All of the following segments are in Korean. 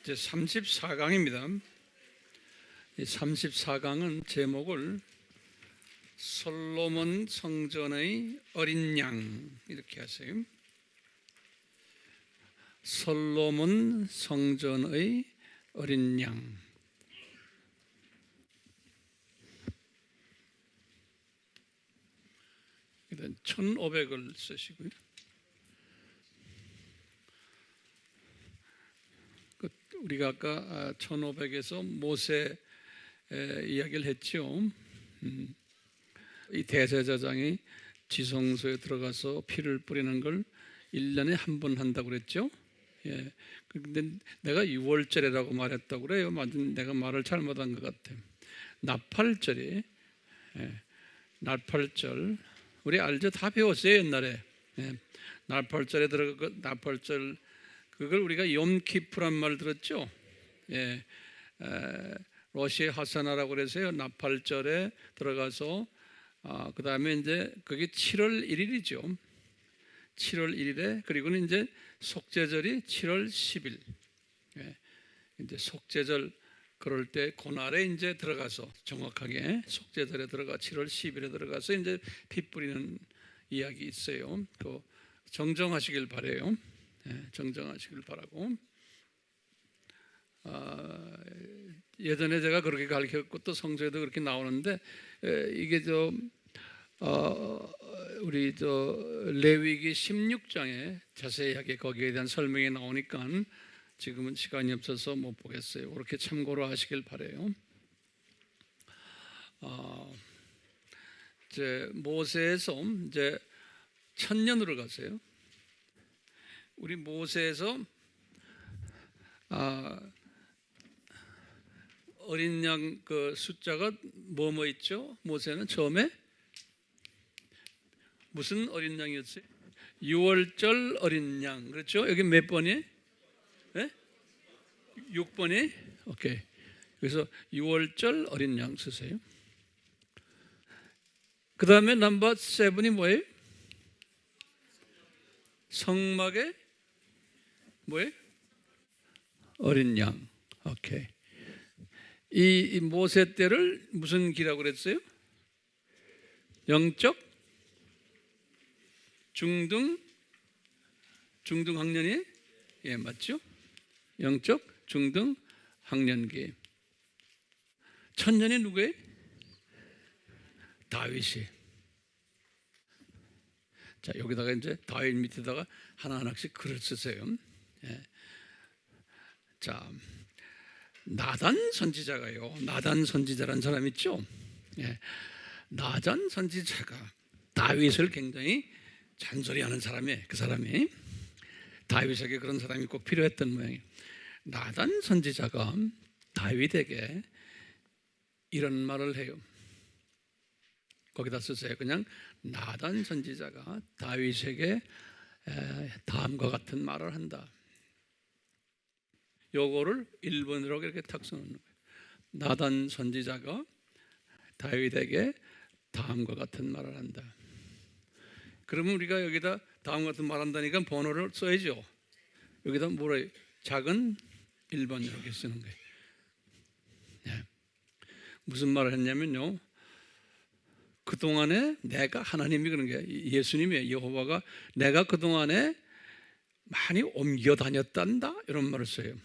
이제 34강입니다. 이 34강은 제목을 솔로몬 성전의 어린 양 이렇게 하세요. 솔로몬 성전의 어린 양. 일단 1500을 쓰시고요. 우리가 아까 1500에서 모세 이야기를 했죠. 이 대제사장이 지성소에 들어가서 피를 뿌리는 걸 1년에 한 번 한다고 그랬죠. 예. 근데 내가 6월절이라고 말했다고 그래요. 내가 말을 잘못한 것 같아요. 나팔절이, 나팔절 우리 알죠? 다 배웠어요 옛날에. 나팔절에 들어가 나팔절 그걸 우리가 욤키프란 말 들었죠. 예, 러시아 하사나라고 그래서요. 나팔절에 들어가서 그 다음에 이제 그게 7월 1일이죠. 7월 1일에 그리고는 이제 속죄절이 7월 10일. 예, 이제 속죄절 그럴 때 그날에 이제 들어가서 정확하게 속죄절에 들어가 7월 10일에 들어가서 이제 피 뿌리는 이야기 있어요. 그 정정하시길 바래요. 정정하시길 바라고. 예전에 제가 그렇게 가르쳤고 또 성서에도 그렇게 나오는데 이게 우리 레위기 16장에 자세하게 거기에 대한 설명이 나오니까 지금은 시간이 없어서 못 보겠어요. 그렇게 참고로 하시길 바래요. 이제 모세에서 이제 천년으로 가세요. 우리 모세에서 어린 양 그 숫자가 뭐뭐 있죠? 모세는 처음에 무슨 어린 양이었어요? 6월절 어린 양. 그렇죠? 여기 몇 번이? 네? 6번이? 오케이. 그래서 6월절 어린 양 쓰세요. 그 다음에 넘버 7이 뭐예요? 성막의 뭐예요? 어린 양. 오케이. 이 모세 때를 무슨 기라고 그랬어요? 영적 중등 학년이? 예, 맞죠? 영적 중등 학년기. 천년이 누구예요? 다윗이. 자, 여기다가 이제 다윗 밑에다가 하나하나씩 글을 쓰세요. 예. 자, 나단 선지자가요. 나단 선지자라는 사람 있죠? 예. 나단 선지자가 다윗을 굉장히 잔소리하는 사람이에요. 그 사람이 다윗에게 그런 사람이 꼭 필요했던 모양이에요. 나단 선지자가 다윗에게 이런 말을 해요. 거기다 쓰세요. 그냥 나단 선지자가 다윗에게 다음과 같은 말을 한다. 요거를 1번으로 이렇게 탁 써놓는 거예요. 나단 선지자가 다윗에게 다음과 같은 말을 한다. 그러면 우리가 여기다 다음과 같은 말 한다니까 번호를 써야죠. 여기다 뭐라 해요? 작은 1번 이렇게 쓰는 거예요. 네. 무슨 말을 했냐면요. 그동안에 내가 하나님이 그런 게 예수님이 여호와가 내가 그동안에 많이 옮겨 다녔단다 이런 말을 써요.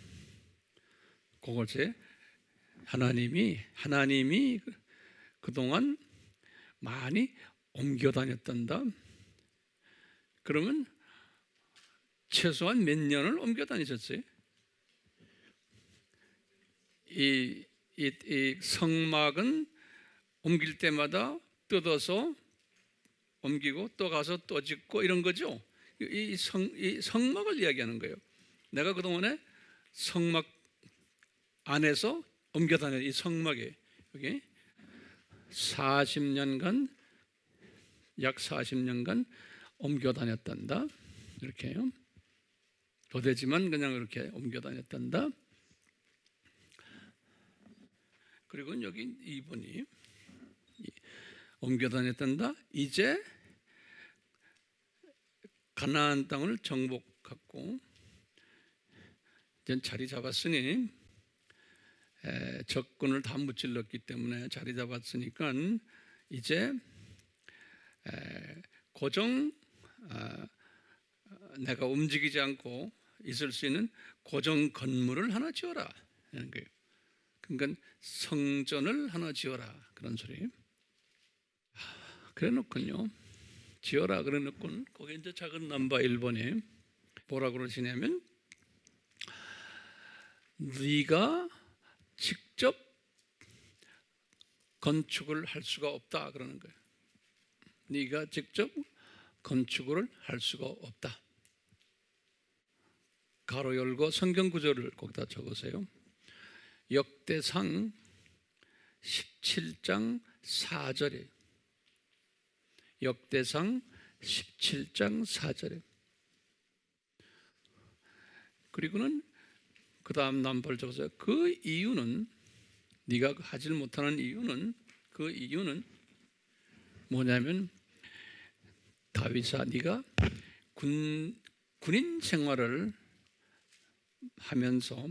그걸 하나님이 그동안 많이 옮겨 다녔단다. 그러면 최소한 몇 년을 옮겨 다니셨어요? 이 성막은 옮길 때마다 뜯어서 옮기고 또 가서 또 짓고 이런 거죠. 이 성막을 이야기하는 거예요. 내가 그동안에 성막 안에서 옮겨 다녔 이 성막에 여기 40년간 약 40년간 옮겨 다녔단다. 이렇게 해요. 도대지만 그냥 이렇게 옮겨 다녔단다. 그리고 여기 2번이 옮겨 다녔단다. 이제 가나안 땅을 정복했고 이제 자리 잡았으니 적군을 다 무찔렀기 때문에 자리 잡았으니까 이제 고정 내가 움직이지 않고 있을 수 있는 고정 건물을 하나 지어라 하는 거예요. 그러니까 성전을 하나 지어라 그런 소리. 그래 놓군요. 지어라 그래 놓고 거기 이제 작은 넘버 1번에 뭐라 그러시냐면 네가 직접 건축을 할 수가 없다 그러는 거예요. 네가 직접 건축을 할 수가 없다. 가로 열고 성경 구절을 거기다 적으세요. 역대상 17장 4절에 역대상 17장 4절에 그리고는 그 다음 남벌 적어서 그 이유는 네가 하질 못하는 이유는 그 이유는 뭐냐면 다윗아 네가 군인 생활을 하면서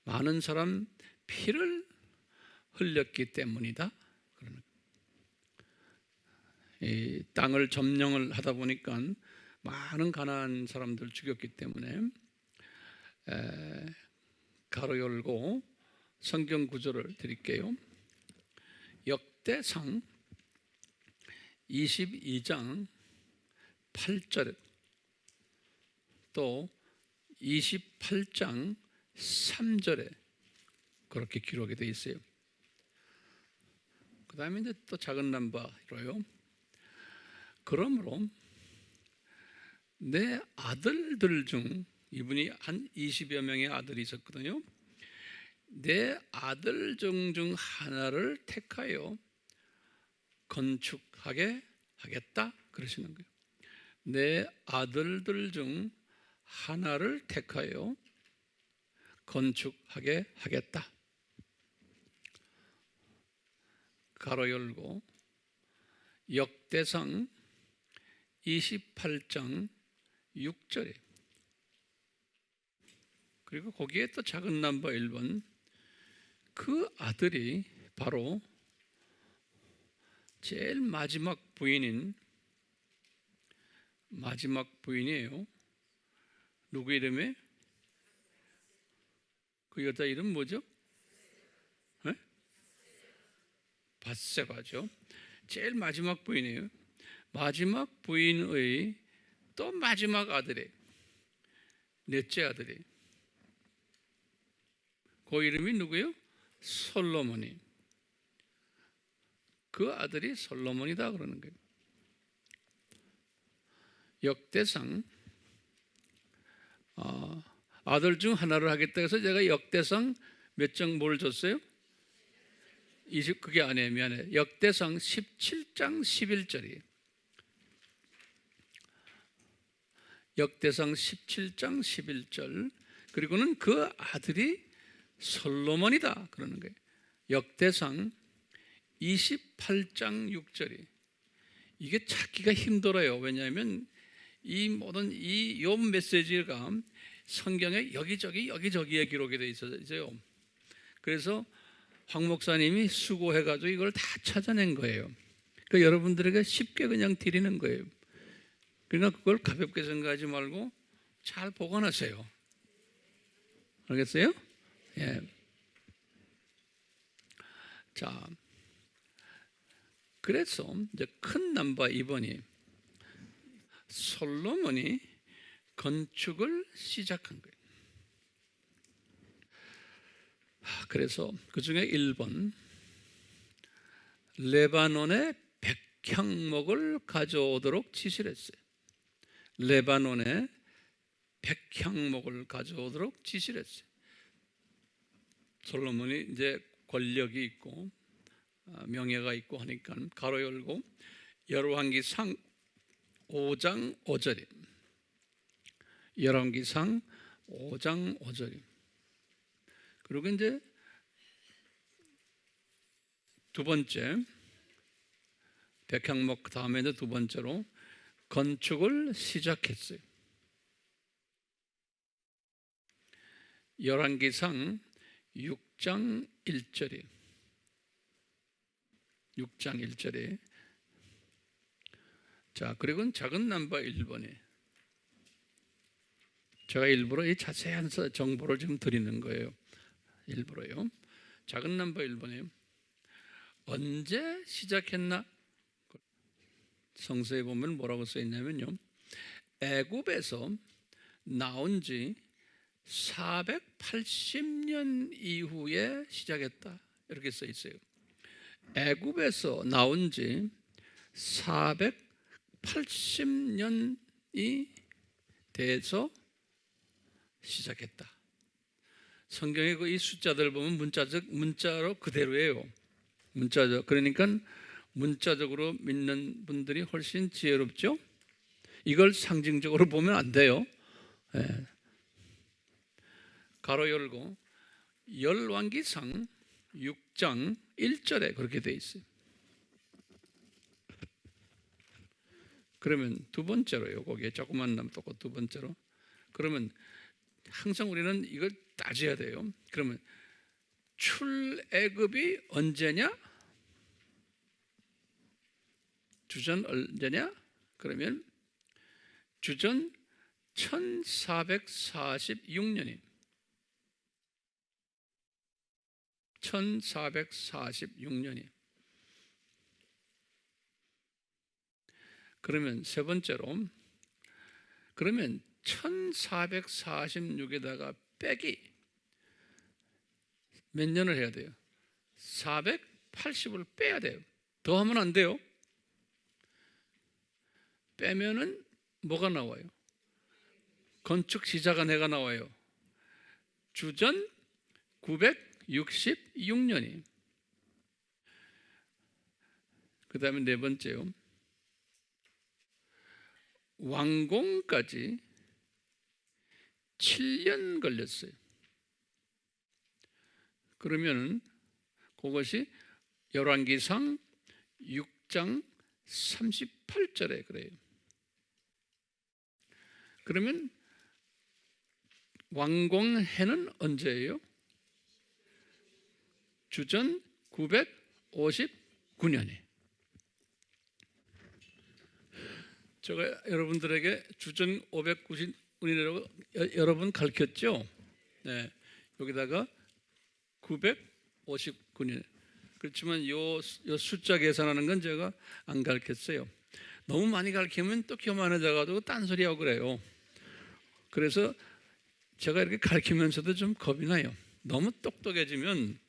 많은 사람 피를 흘렸기 때문이다. 이 땅을 점령을 하다 보니까 많은 가나안 사람들 죽였기 때문에 가로 열고 성경 구절을 드릴게요. 역대상 22장 8절에 또 28장 3절에 그렇게 기록이 되어 있어요. 그 다음에 이제 또 작은 넘버로요. 그러므로 내 아들들 중 이분이 한 20여 명의 아들이 있었거든요. 내 아들 중 하나를 택하여 건축하게 하겠다 그러시는 거예요. 내 아들들 중 하나를 택하여 건축하게 하겠다. 가로 열고 역대상 28장 6절에 그리고 거기에 또 작은 넘버 1번 그 아들이 바로 제일 마지막 부인이에요. 누구 이름에? 그 여자 이름 뭐죠? 밧세바죠. 제일 마지막 부인이에요. 마지막 부인의 또 마지막 아들이 넷째 아들이 그 이름이 누구예요? 솔로몬이. 그 아들이 솔로몬이다 그러는 거예요. 역대상 아들 중 하나를 하겠다 해서 제가 역대상 몇 장 뭘 줬어요? 20 그게 아니에요. 미안해. 역대상 17장 11절이에요. 역대상 17장 11절 그리고는 그 아들이 솔로몬이다 그러는 거예요. 역대상 28장 6절이 이게 찾기가 힘들어요. 왜냐하면 이 모든 이 욥 메시지가 성경에 여기저기에 기록이 되어 있어요. 그래서 황 목사님이 수고해가지고 이걸 다 찾아낸 거예요. 그러니까 여러분들에게 쉽게 그냥 드리는 거예요. 그러니까 그걸 가볍게 생각하지 말고 잘 보관하세요. 알겠어요? 예. 자, 그래서 이제 큰 넘버 2번이 솔로몬이 건축을 시작한 거예요. 그래서 그 중에 1번 레바논의 백향목을 가져오도록 지시를 했어요. 레바논의 백향목을 가져오도록 지시를 했어요. 솔로몬이 이제 권력이 있고 명예가 있고 하니까 가로 열고 열왕기상 5장 5절이 열왕기상 5장 5절이 그리고 이제 두 번째 백향목 다음에 이제 두 번째로 건축을 시작했어요. 열왕기상 6장 1절에 6장 1절에 자, 그리고 작은 넘버 1번에 제가 일부러 이 자세한 정보를 지금 드리는 거예요. 일부러요. 작은 넘버 1번에 언제 시작했나? 성서에 보면 뭐라고 써 있냐면요. 애굽에서 나온 지 480년 이후에 시작했다. 이렇게 써 있어요. 애굽에서 나온 지 480년이 돼서 시작했다. 성경의 이 숫자들 보면 문자로 그대로예요. 문자적. 그러니까 문자적으로 믿는 분들이 훨씬 지혜롭죠. 이걸 상징적으로 보면 안 돼요. 예. 가로 열고 열왕기상 6장 1절에 그렇게 돼 있어요. 그러면 두 번째로요. 거기에 조금만 남았고 두 번째로. 그러면 항상 우리는 이걸 따져야 돼요. 그러면 출애굽이 언제냐? 주전 언제냐? 그러면 주전 1446년이 1446년이 그러면 세 번째로 그러면 1446에다가 빼기 몇 년을 해야 돼요? 480을 빼야 돼요. 더 하면 안 돼요. 빼면은 뭐가 나와요? 건축 시작한 해가 나와요. 주전 966년이. 그 다음에 네 번째요. 완공까지 7년 걸렸어요. 그러면은 그것이 열왕기상 6장 38절에 그래요. 그러면 완공해는 언제예요? 주전 959년에. 제가 여러분들에게 주전 590년이라고 여러 번 가르쳤죠. 네, 여기다가 959년. 그렇지만 요 숫자 계산하는 건 제가 안 가르쳤어요. 너무 많이 가르치면 또 교만해져가지고 딴소리하고 그래요. 그래서 제가 이렇게 가르치면서도 좀 겁이 나요. 너무 똑똑해지면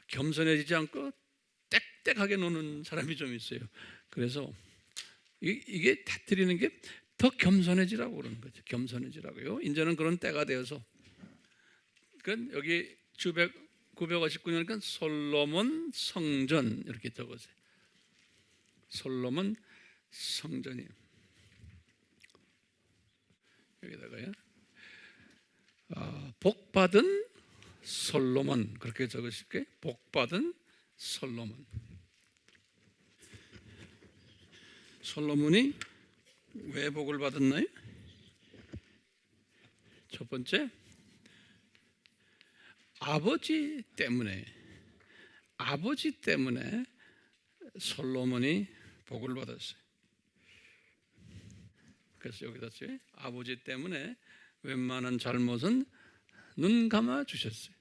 겸손해지지 않고 땡땡하게 노는 사람이 좀 있어요. 그래서 이게 다 드리는 게 더 겸손해지라고 그러는 거죠. 겸손해지라고요. 이제는 그런 때가 되어서. 그러니까 여기 959년이니까 솔로몬 성전 이렇게 적으세요. 솔로몬 성전이에요. 여기다가요. 복받은 솔로몬 그렇게 적으실게요. 복받은 솔로몬. 솔로몬이 왜 복을 받았나요? 첫 번째, 아버지 때문에 솔로몬이 복을 받았어요. 그래서 여기다 써요. 아버지 때문에 웬만한 잘못은 눈 감아 주셨어요.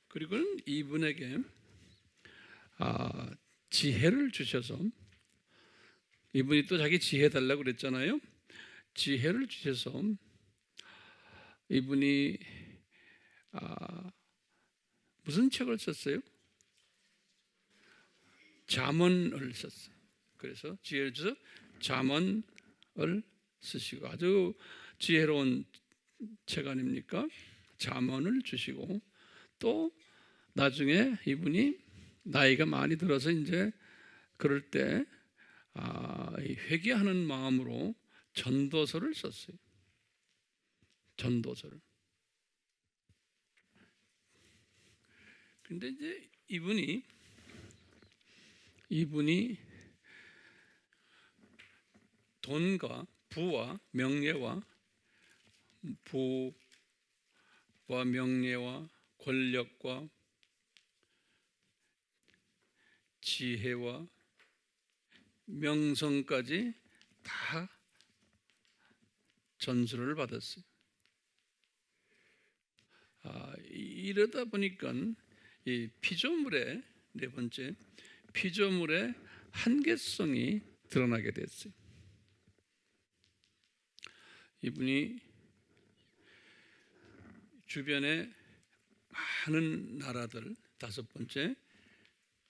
그리고 이분에게 지혜를 주셔서 이분이 또 자기 지혜 달라고 그랬잖아요. 지혜를 주셔서 이분이 무슨 책을 썼어요? 잠언을 썼어요. 그래서 지혜를 주셔서 잠언을 쓰시고 아주 지혜로운 책 아닙니까? 잠언을 주시고 또 나중에 이분이 나이가 많이 들어서 이제 그럴 때 회개하는 마음으로 전도서를 썼어요. 전도서를. 근데 이제 이분이 돈과 부와 명예와 권력과 지혜와 명성까지 다 전수를 받았어요. 이러다 보니까 이 피조물의 네 번째 피조물의 한계성이 드러나게 됐어요. 이분이 주변에 많은 나라들, 다섯 번째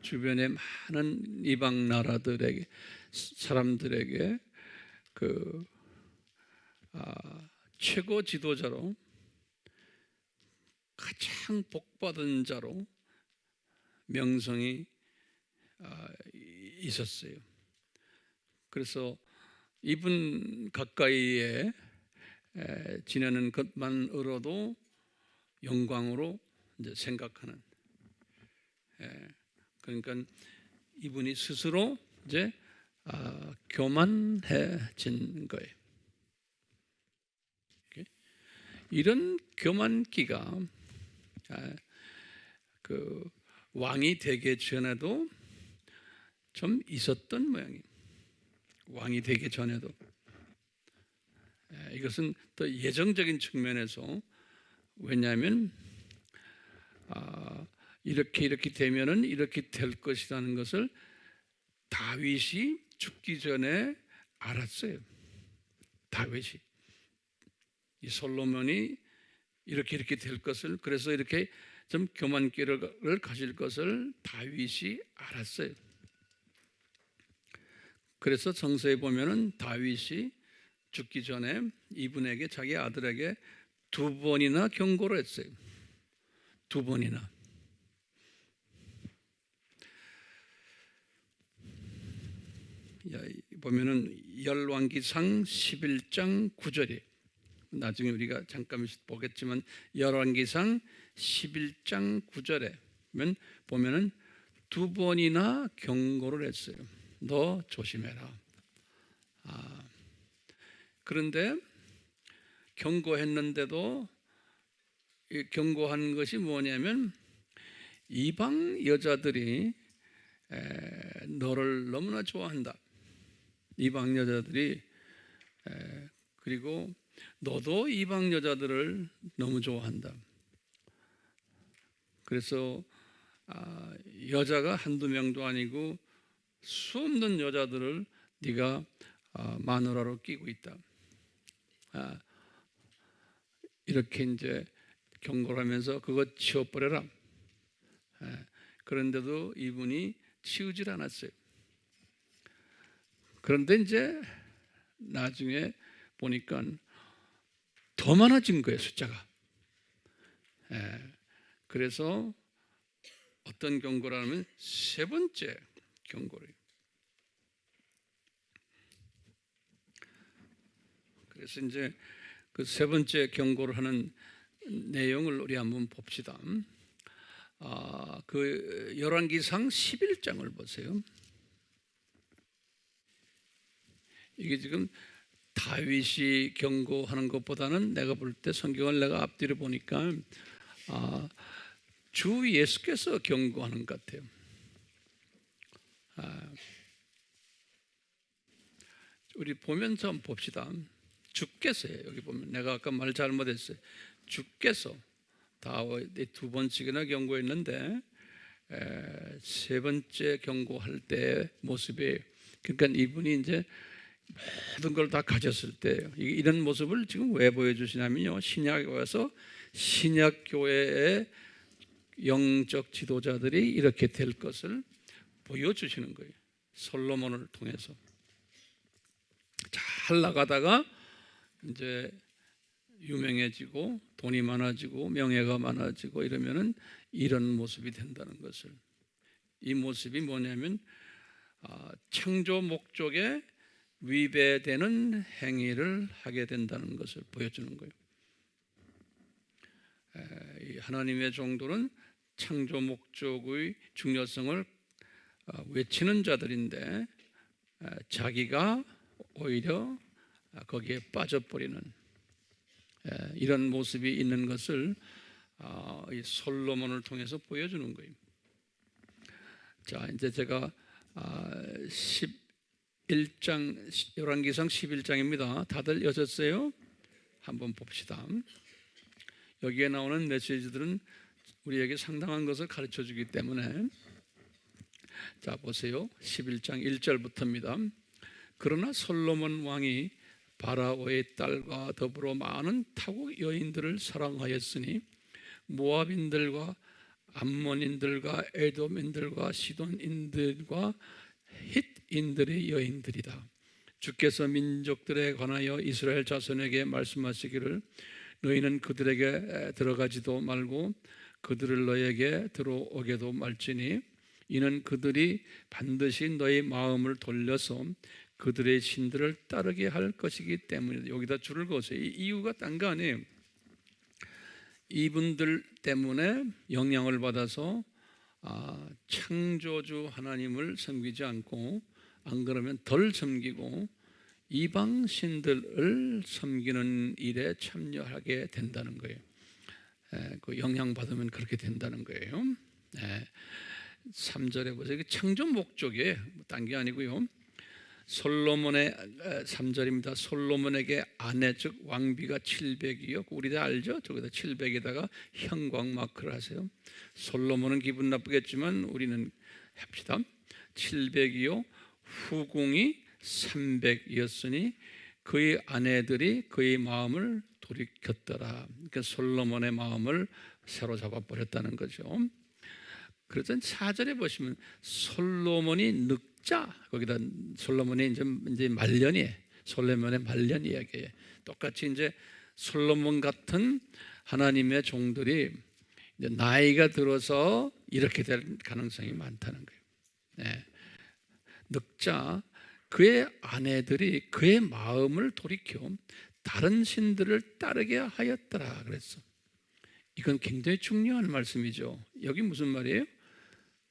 주변의 많은 이방 나라들에게 사람들에게 최고 지도자로 가장 복받은 자로 명성이 있었어요. 그래서 이분 가까이에 지내는 것만으로도 영광으로 이제 생각하는. 그러니까 이분이 스스로 이제 교만해진 거예요. 이런 교만기가 그 왕이 되기 전에도 좀 있었던 모양이에요. 왕이 되기 전에도. 이것은 또 예정적인 측면에서, 왜냐하면 이렇게 되면은 이렇게 될 것이라는 것을 다윗이 죽기 전에 알았어요. 다윗이 이 솔로몬이 이렇게 될 것을, 그래서 이렇게 좀 교만기를 가질 것을 다윗이 알았어요. 그래서 성서에 보면은 다윗이 죽기 전에 이분에게, 자기 아들에게 2번이나 경고를 했어요. 2번이나. 보면은 열왕기상 11장 9절이, 나중에 우리가 잠깐 보겠지만 열왕기상 11장 9절에 보면은 2번이나 경고를 했어요. 너 조심해라. 그런데 경고했는데도 경고한 것이 뭐냐면, 이방 여자들이 너를 너무나 좋아한다. 이방 여자들이, 그리고 너도 이방 여자들을 너무 좋아한다. 그래서 여자가 한두 명도 아니고 수없는 여자들을 네가 마누라로 끼고 있다. 이렇게 이제 경고를 하면서 그거 치워버려라. 그런데도 이분이 치우질 않았어요. 그런데 이제 나중에 보니까 더 많아진 거예요, 숫자가. 그래서 어떤 경고를 하면 세 번째 경고를. 그래서 이제 그 세 번째 경고를 하는 내용을 우리 한번 봅시다. 그 열왕기상 11장을 보세요. 이게 지금 다윗이 경고하는 것보다는 내가 볼 때 성경을 내가 앞뒤로 보니까 주 예수께서 경고하는 것 같아요. 우리 보면서 한번 봅시다. 주께서요. 여기 보면 내가 아까 말 잘못했어요. 주께서 다윗이 2번씩이나 경고했는데 세 번째 경고할 때 모습이, 그러니까 이분이 이제 모든 걸 다 가졌을 때 이런 모습을 지금 왜 보여주시냐면요, 신약에 와서 신약교회의 영적 지도자들이 이렇게 될 것을 보여주시는 거예요. 솔로몬을 통해서 잘 나가다가 이제 유명해지고 돈이 많아지고 명예가 많아지고 이러면은 이런 모습이 된다는 것을, 이 모습이 뭐냐면 창조 목적에 위배되는 행위를 하게 된다는 것을 보여주는 거예요. 하나님의 종들은 창조 목적의 중요성을 외치는 자들인데 자기가 오히려 거기에 빠져버리는 이런 모습이 있는 것을 이 솔로몬을 통해서 보여주는 거예요. 자, 이제 제가 11장 열왕기상 11장입니다. 다들 여셨어요? 한번 봅시다. 여기에 나오는 메시지들은 우리에게 상당한 것을 가르쳐 주기 때문에 자 보세요. 11장 1절부터입니다. 그러나 솔로몬 왕이 바라오의 딸과 더불어 많은 타국 여인들을 사랑하였으니 모압인들과 암몬인들과 에돔인들과 시돈인들과 힛인들의 여인들이다. 주께서 민족들에 관하여 이스라엘 자손에게 말씀하시기를 너희는 그들에게 들어가지도 말고 그들을 너에게 들어오게도 말지니 이는 그들이 반드시 너희 마음을 돌려서 그들의 신들을 따르게 할 것이기 때문이다. 여기다 줄을 그었어요. 이 이유가 딴 거 아니에요. 이분들 때문에 영향을 받아서 창조주 하나님을 섬기지 않고 안 그러면 덜 섬기고 이방 신들을 섬기는 일에 참여하게 된다는 거예요. 그 영향 받으면 그렇게 된다는 거예요. 3절에 보세요. 창조 목적이에요. 딴 게 아니고요. 솔로몬의 3절입니다. 솔로몬에게 아내 즉 왕비가 700이요. 우리 다 알죠? 저기다 700에다가 형광 마크를 하세요. 솔로몬은 기분 나쁘겠지만 우리는 합시다. 700이요. 후궁이 300이었으니 그의 아내들이 그의 마음을 돌이켰더라. 그러니까 솔로몬의 마음을 사로잡아 버렸다는 거죠. 그래서 4절에 보시면 솔로몬이 늙자, 거기다 솔로몬이 이제 말년이에요. 솔로몬의 말년 이야기예요. 똑같이 이제 솔로몬 같은 하나님의 종들이 이제 나이가 들어서 이렇게 될 가능성이 많다는 거예요. 늙자 그의 아내들이 그의 마음을 돌이켜 다른 신들을 따르게 하였더라 그랬어. 이건 굉장히 중요한 말씀이죠. 여기 무슨 말이에요?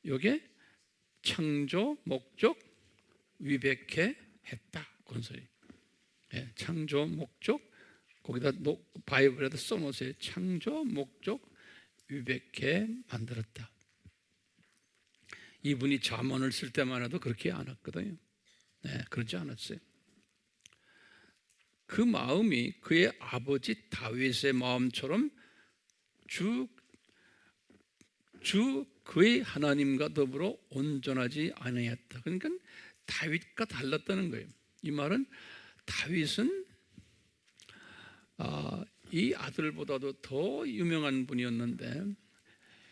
여기에 창조 목적 위백해 했다 그런 소리. 창조 목적 거기다 바이블에다 써놓으세요. 창조 목적 위백해 만들었다. 이분이 잠언을 쓸 때만 해도 그렇게 안 했거든요. 그렇지 않았어요. 그 마음이 그의 아버지 다윗의 마음처럼 주 그의 하나님과 더불어 온전하지 아니했다. 그러니까 다윗과 달랐다는 거예요. 이 말은 다윗은 이 아들보다도 더 유명한 분이었는데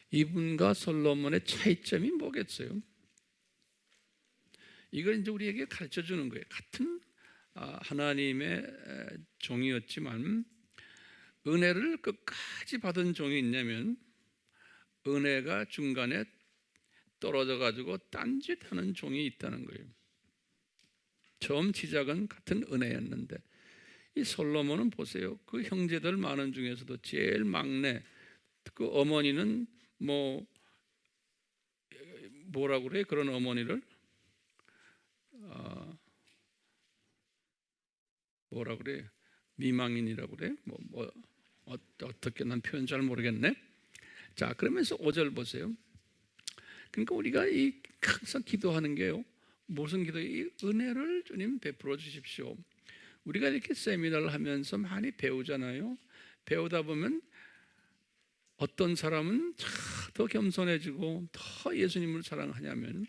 이분과 솔로몬의 차이점이 뭐겠어요? 이걸 이제 우리에게 가르쳐 주는 거예요. 같은 하나님의 종이었지만 은혜를 끝까지 받은 종이 있냐면 은혜가 중간에 떨어져 가지고 딴짓하는 종이 있다는 거예요. 처음 시작은 같은 은혜였는데 이 솔로몬은 보세요. 그 형제들 많은 중에서도 제일 막내, 그 어머니는 뭐라고 그래? 그런 어머니를 뭐라 그래? 미망인이라고 그래? 어떻게 난 표현 잘 모르겠네. 자, 그러면서 5절 보세요. 그러니까 우리가 항상 기도하는 게요. 무슨 기도? 이 은혜를 주님 베풀어 주십시오. 우리가 이렇게 세미나를 하면서 많이 배우잖아요. 배우다 보면 어떤 사람은 더 겸손해지고 더 예수님을 사랑하냐면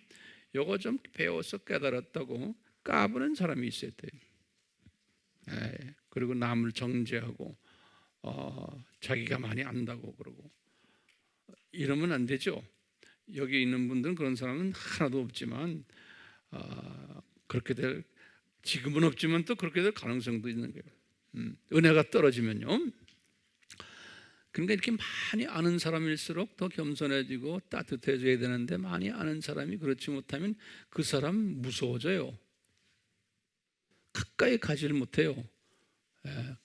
요거 좀 배워서 깨달았다고 까부는 사람이 있어야 돼요. 그리고 남을 정죄하고 자기가 많이 안다고 그러고 이러면 안 되죠. 여기 있는 분들은 그런 사람은 하나도 없지만 그렇게 될 지금은 없지만 또 그렇게 될 가능성도 있는 거예요. 은혜가 떨어지면요. 그러니까 이렇게 많이 아는 사람일수록 더 겸손해지고 따뜻해져야 되는데 많이 아는 사람이 그렇지 못하면 그 사람 무서워져요. 가까이 가지를 못해요.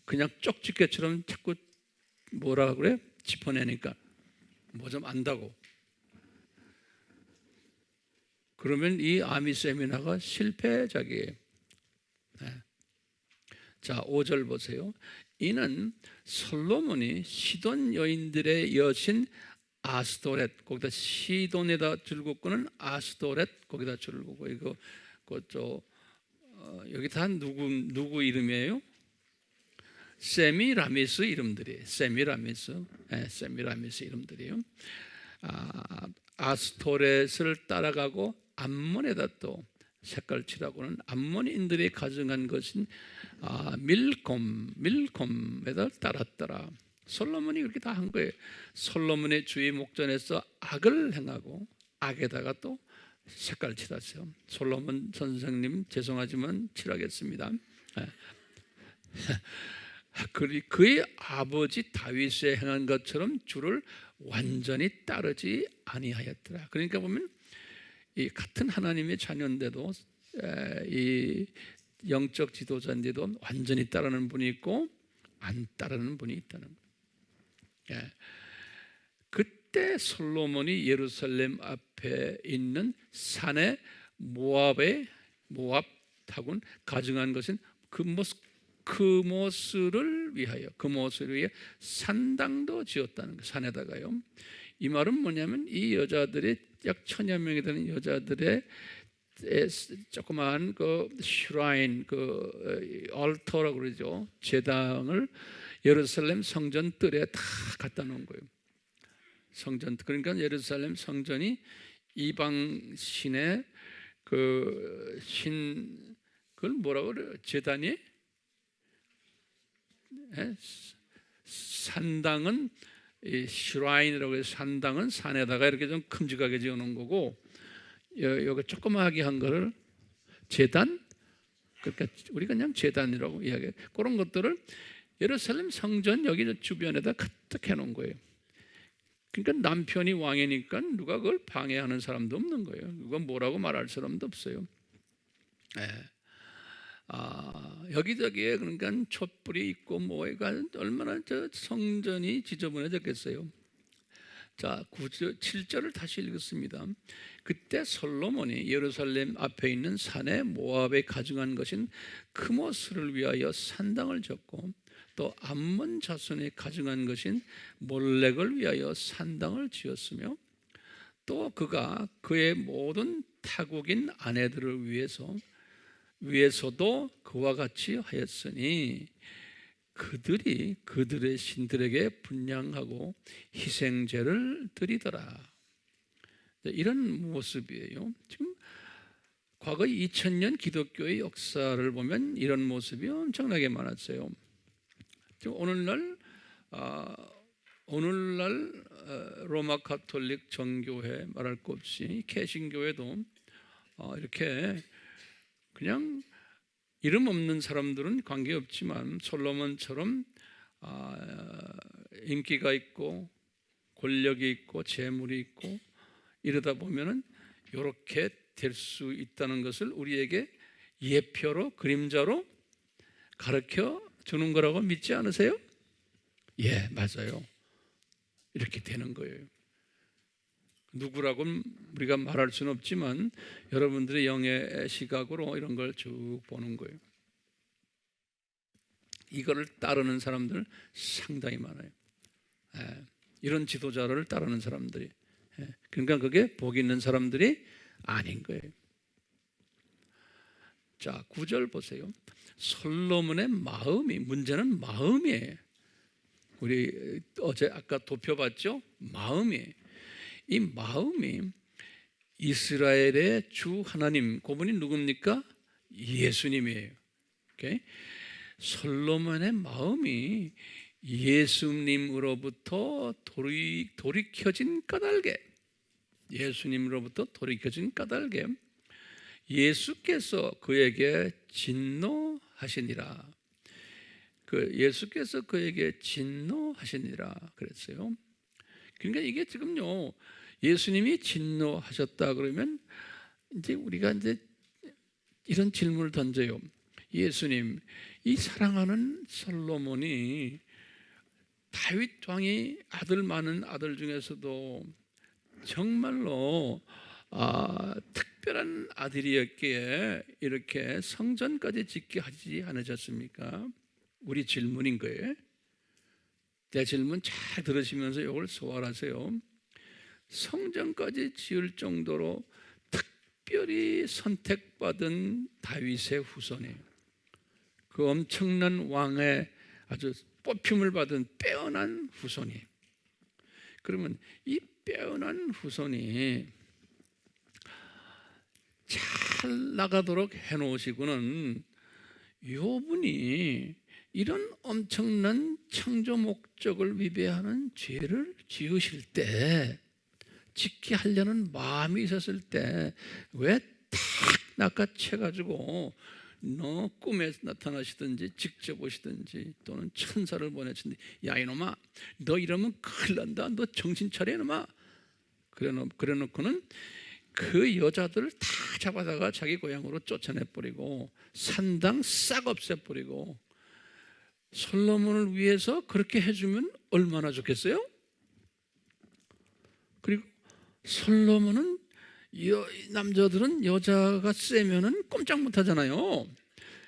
그냥 쪽집게처럼 자꾸 뭐라 그래? 짚어내니까 뭐 좀 안다고. 그러면 이 아미 세미나가 실패작이에요. 자, 5절 보세요. 이는 솔로몬이 시돈 여인들의 여신 아스토렛, 거기다 시돈에다 줄 긋고는 아스토렛, 거기다 줄 긋고, 이거 여기 다 누구 이름이에요? 세미라미스 이름들이에요. 세미라미스 이름들이에요. 아스토렛을 따라가고 암몬에다 또 색깔 칠하고는 암몬인들이 가져간 것인 밀콤에다 따랐더라. 솔로몬이 그렇게 다 한 거예요. 솔로몬의 주의 목전에서 악을 행하고 악에다가 또 색깔 칠하세요. 솔로몬 선생님 죄송하지만 칠하겠습니다. 그의 아버지 다윗의 행한 것처럼 주를 완전히 따르지 아니하였더라. 그러니까 보면 이 같은 하나님의 자녀인데도 이 영적 지도자인데도 완전히 따르는 분이 있고 안 따르는 분이 있다는 거예요. 그때 솔로몬이 예루살렘 앞에 있는 산에 모압 타군 가증한 것은 그모스를 위하여 산당도 지었다는 거예요. 산에다가요. 이 말은 뭐냐면 이 여자들이 약 1000여 명이 되는 여자들의 조그마한 그 슈라인, 그 얼터라고 그러죠. 제당을 예루살렘 성전 뜰에 다 갖다 놓은 거예요. 성전, 그러니까 예루살렘 성전이 이방 신의 그걸 뭐라고 그래요? 제단이 산당은 이 슈라인이라고 해서 산당은 산에다가 이렇게 좀 큼직하게 지어놓은 거고, 여기 조그마하게 한 거를 제단, 그러니까 우리가 그냥 제단이라고 이야기해요. 그런 것들을 예루살렘 성전 여기 주변에다 가득 해놓은 거예요. 그러니까 남편이 왕이니까 누가 그걸 방해하는 사람도 없는 거예요. 누가 뭐라고 말할 사람도 없어요. 여기저기에 그러니까 촛불이 있고 뭐가 얼마나 저 성전이 지저분해졌겠어요. 자, 7절을 다시 읽었습니다. 그때 솔로몬이 예루살렘 앞에 있는 산에 모압에 가증한 것인 크모스를 위하여 산당을 졌고, 또 암몬 자손이 가증한 것인 몰렉을 위하여 산당을 지었으며, 또 그가 그의 모든 타국인 아내들을 위해서도 그와 같이 하였으니 그들이 그들의 신들에게 분향하고 희생제를 드리더라. 이런 모습이에요. 지금 과거 2000년 기독교의 역사를 보면 이런 모습이 엄청나게 많았어요. 지금 오늘날 로마 가톨릭 정교회 말할 것 없이 개신교회도 이렇게 그냥 이름 없는 사람들은 관계없지만 솔로몬처럼 인기가 있고 권력이 있고 재물이 있고 이러다 보면은 이렇게 될 수 있다는 것을 우리에게 예표로, 그림자로 가르쳐 주는 거라고 믿지 않으세요? 예, 맞아요. 이렇게 되는 거예요. 누구라고 우리가 말할 수는 없지만 여러분들의 영의 시각으로 이런 걸 쭉 보는 거예요. 이거를 따르는 사람들 상당히 많아요. 이런 지도자를 따르는 사람들이. 그러니까 그게 복 있는 사람들이 아닌 거예요. 자, 9절 보세요. 솔로몬의 마음이, 문제는 마음이에요. 우리 어제 아까 도펴봤죠? 마음이에요. 이 마음이 이스라엘의 주 하나님, 그분이 누굽니까? 예수님이에요. 오케이? 솔로몬의 마음이 예수님으로부터 돌이켜진 까닭에, 예수님으로부터 돌이켜진 까닭에 예수께서 그에게 진노하시니라. 예수께서 그에게 진노하시니라 그랬어요. 그러니까 이게 지금요, 예수님이 진노하셨다 그러면 이제 우리가 이제 이런 질문을 던져요. 예수님, 이 사랑하는 솔로몬이 다윗 왕이 많은 아들 중에서도 정말로 특별한 아들이었기에 이렇게 성전까지 짓게 하지 않으셨습니까? 우리 질문인 거예요. 내 질문 잘 들으시면서 이걸 소화하세요. 성전까지 지을 정도로 특별히 선택받은 다윗의 후손이에요. 그 엄청난 왕의 아주 뽑힘을 받은 빼어난 후손이에요. 그러면 이 빼어난 후손이 잘 나가도록 해놓으시고는 요분이 이런 엄청난 창조 목적을 위배하는 죄를 지으실 때, 짓게 하려는 마음이 있었을 때 왜 탁 낚아채가지고 너 꿈에 나타나시든지 직접 오시든지 또는 천사를 보내시든지 야 이놈아 너 이러면 큰일 난다, 너 정신 차려 이놈아, 그래놓고는 그 여자들을 다 잡아다가 자기 고향으로 쫓아내버리고 산당 싹 없애버리고, 솔로몬을 위해서 그렇게 해주면 얼마나 좋겠어요? 그리고 솔로몬은 남자들은 여자가 세면은 꼼짝 못하잖아요.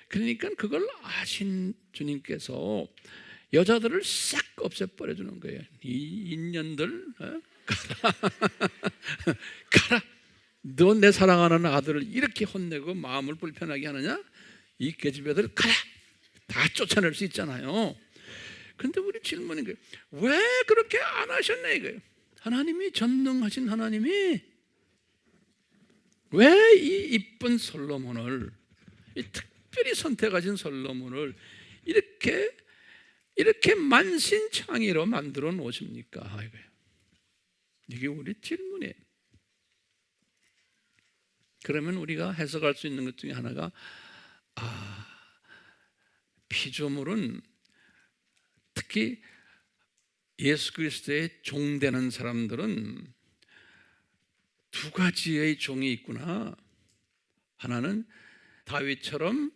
그러니까 그걸 아신 주님께서 여자들을 싹 없애버려주는 거예요. 이 인년들 가라. 너 내 사랑하는 아들을 이렇게 혼내고 마음을 불편하게 하느냐? 이 계집애들 가라. 다 쫓아낼 수 있잖아요. 그런데 우리 질문인 거예요. 왜 그렇게 안 하셨네 이거예요. 하나님이 전능하신 하나님이 왜 이 이쁜 솔로몬을, 이 특별히 선택하신 솔로몬을 이렇게 만신창이로 만들어 놓으십니까? 이거예요. 이게 우리 질문이에요. 그러면 우리가 해석할 수 있는 것 중에 하나가 피조물은 특히 예수 그리스도의 종되는 사람들은 두 가지의 종이 있구나. 하나는 다윗처럼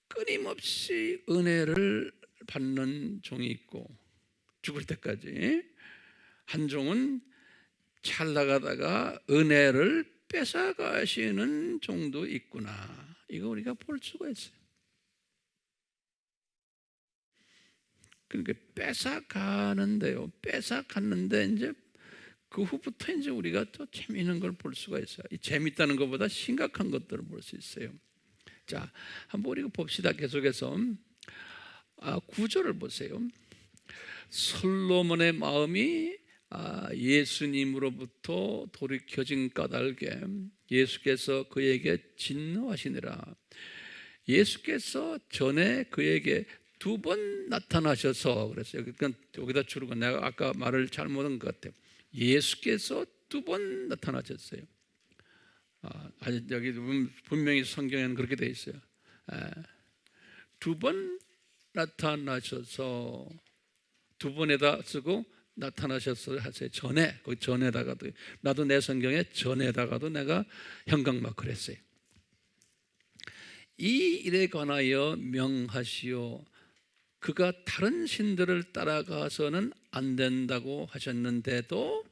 끊임없이 은혜를 받는 종이 있고 죽을 때까지, 한 종은 잘 나가다가 은혜를 뺏어가시는 종도 있구나. 이거 우리가 볼 수가 있어요. 그러니까 뺏어가는데요. 뺏어갔는데 이제 그 후부터 이제 우리가 또 재미있는 걸 볼 수가 있어요. 이 재미있다는 것보다 심각한 것들을 볼 수 있어요. 자, 한번 우리가 봅시다. 계속해서 9절을 보세요. 솔로몬의 마음이 예수님으로부터 돌이켜진 까닭에 예수께서 그에게 진노하시니라. 예수께서 전에 그에게 2번 나타나셔서 그랬어요. 그러니까 여기다 줄고, 내가 아까 말을 잘못한 것 같아요. 예수께서 2번 나타나셨어요. 여기 분명히 성경에는 그렇게 되어 있어요. 2번 나타나셔서, 2번에다 쓰고 나타나셨어요 하세요. 전에, 거기 전에다가도, 나도 내 성경에 전에다가도 내가 형광마크를 했어요. 이 일에 관하여 명하시오. 그가 다른 신들을 따라가서는 안 된다고 하셨는데도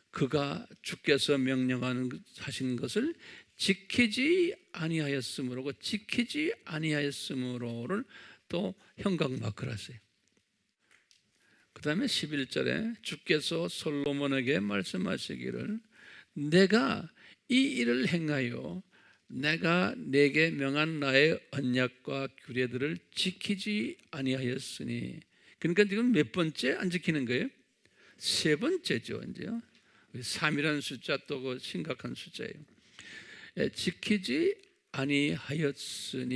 그가 주께서 명령하신 것을 지키지 아니하였으므로, 지키지 아니하였으므로를 또 형광마크를 하세요. 그 다음에 11절에 주께서 솔로몬에게 말씀하시기를 내가 이 일을 행하여 내가 내게 명한 나의 언약과 규례들을 지키지 아니하였으니, 그러니까 지금 몇 번째 안 지키는 거예요? 3번째죠. 이제요. 3이라는 숫자 또 그 심각한 숫자예요. 지키지 아니하였으니,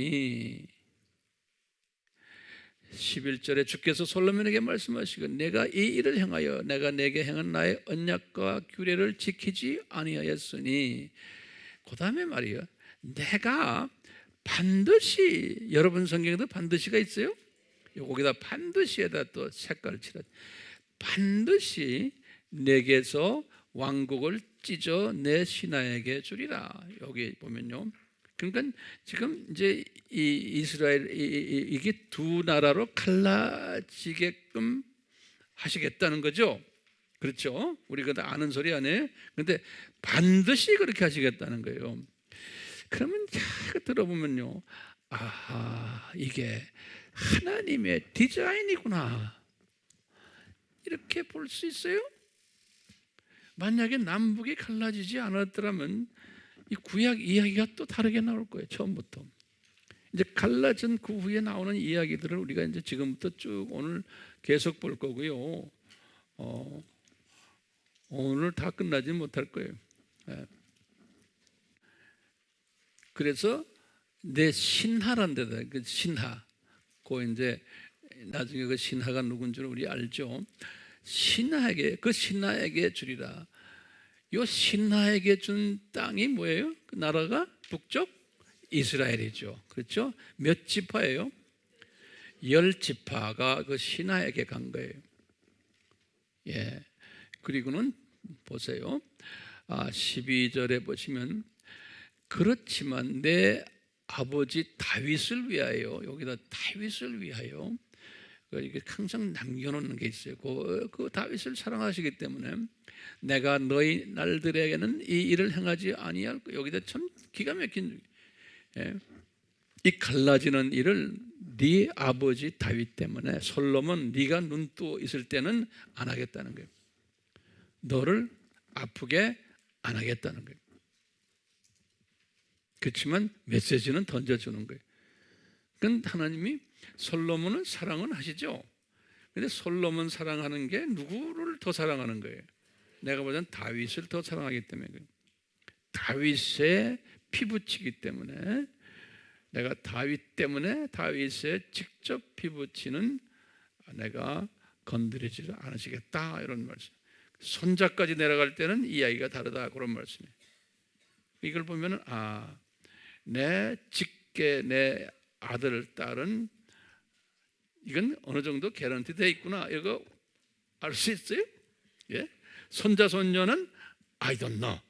11절에 주께서 솔로몬에게 말씀하시고 내가 이 일을 행하여 내가 내게 행한 나의 언약과 규례를 지키지 아니하였으니, 그 다음에 말이에요. 내가 반드시, 여러분 성경에도 반드시가 있어요? 여기다 반드시에다 또 색깔을 칠해. 반드시 내게서 왕국을 찢어 내 신하에게 주리라. 여기 보면요. 그러니까 지금 이제 이 이스라엘 이게 두 나라로 갈라지게끔 하시겠다는 거죠. 그렇죠? 우리가 다 아는 소리 아니에요? 그런데 반드시 그렇게 하시겠다는 거예요. 그러면 잘 들어보면요, 아하, 이게 하나님의 디자인이구나, 이렇게 볼 수 있어요. 만약에 남북이 갈라지지 않았더라면 이 구약 이야기가 또 다르게 나올 거예요. 처음부터. 이제 갈라진 그 후에 나오는 이야기들을 우리가 이제 지금부터 쭉 오늘 계속 볼 거고요. 오늘 다 끝나지 못할 거예요. 그래서 내 신하란 데다, 그 신하, 그 이제 나중에 그 신하가 누군지를 우리 알죠. 신하에게, 그 신하에게 주리라. 요 신하에게 준 땅이 뭐예요? 그 나라가 북쪽 이스라엘이죠. 그렇죠? 몇 지파예요? 10지파가 그 신하에게 간 거예요. 예. 그리고는 보세요. 12절에 보시면, 그렇지만 내 아버지 다윗을 위하여, 여기다 다윗을 위하여, 이게 항상 남겨놓는 게 있어요. 그 다윗을 사랑하시기 때문에 내가 너희 날들에게는 이 일을 행하지 아니할 거. 여기다 참 기가 막힌, 이 갈라지는 일을 네 아버지 다윗 때문에, 솔로몬 네가 눈 뜨고 있을 때는 안 하겠다는 거예요. 너를 아프게 안 하겠다는 거예요. 그렇지만 메시지는 던져주는 거예요. 그건 하나님이 솔로몬을 사랑은 하시죠. 그런데 솔로몬 사랑하는 게 누구를 더 사랑하는 거예요? 내가 보자면 다윗을 더 사랑하기 때문에 그래요. 다윗의 피부치기 때문에, 내가 다윗 때문에 다윗의 직접 피부치는 내가 건드리지 않으시겠다, 이런 말씀. 손자까지 내려갈 때는 이야기가 다르다, 그런 말씀이에요. 이걸 보면은 내 직계, 내 아들, 딸은 이건 어느 정도 개런티 되어 있구나, 이거 알 수 있어요? 예? 손자, 손녀는 I don't know.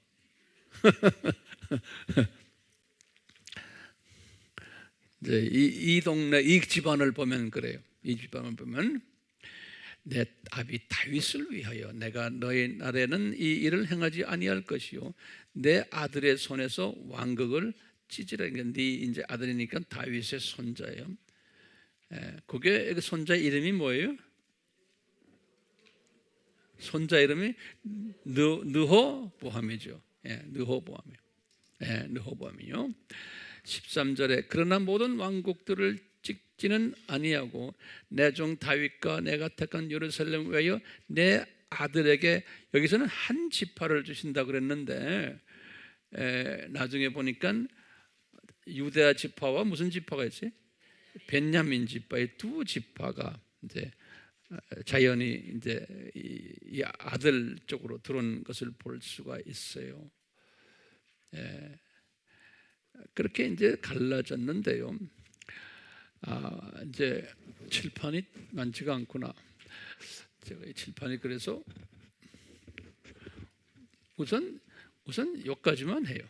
이제 이 동네, 이 집안을 보면 그래요. 이 집안을 보면, 내 아비 다윗을 위하여 내가 너희 날에는 이 일을 행하지 아니할 것이요, 내 아들의 손에서 왕국을 찢으라. 네 이제 아들이니까 다윗의 손자예요. 그게 그 손자 이름이 뭐예요? 손자 이름이 느호보암이죠. 느호보암이요. 느호보암이요. 13절에 그러나 모든 왕국들을 찍지는 아니하고 내 종 다윗과 내가 택한 예루살렘 외여 내 아들에게, 여기서는 한 지파를 주신다 그랬는데, 나중에 보니까 유대아 지파와 무슨 지파가 있어요? 벤야민 지파의 두 지파가 이제 자연히 이제 이 아들 쪽으로 들어온 것을 볼 수가 있어요. 그렇게 이제 갈라졌는데요. 이제 칠판이 많지가 않구나. 제가 이 칠판이, 그래서 우선 여기까지만 해요.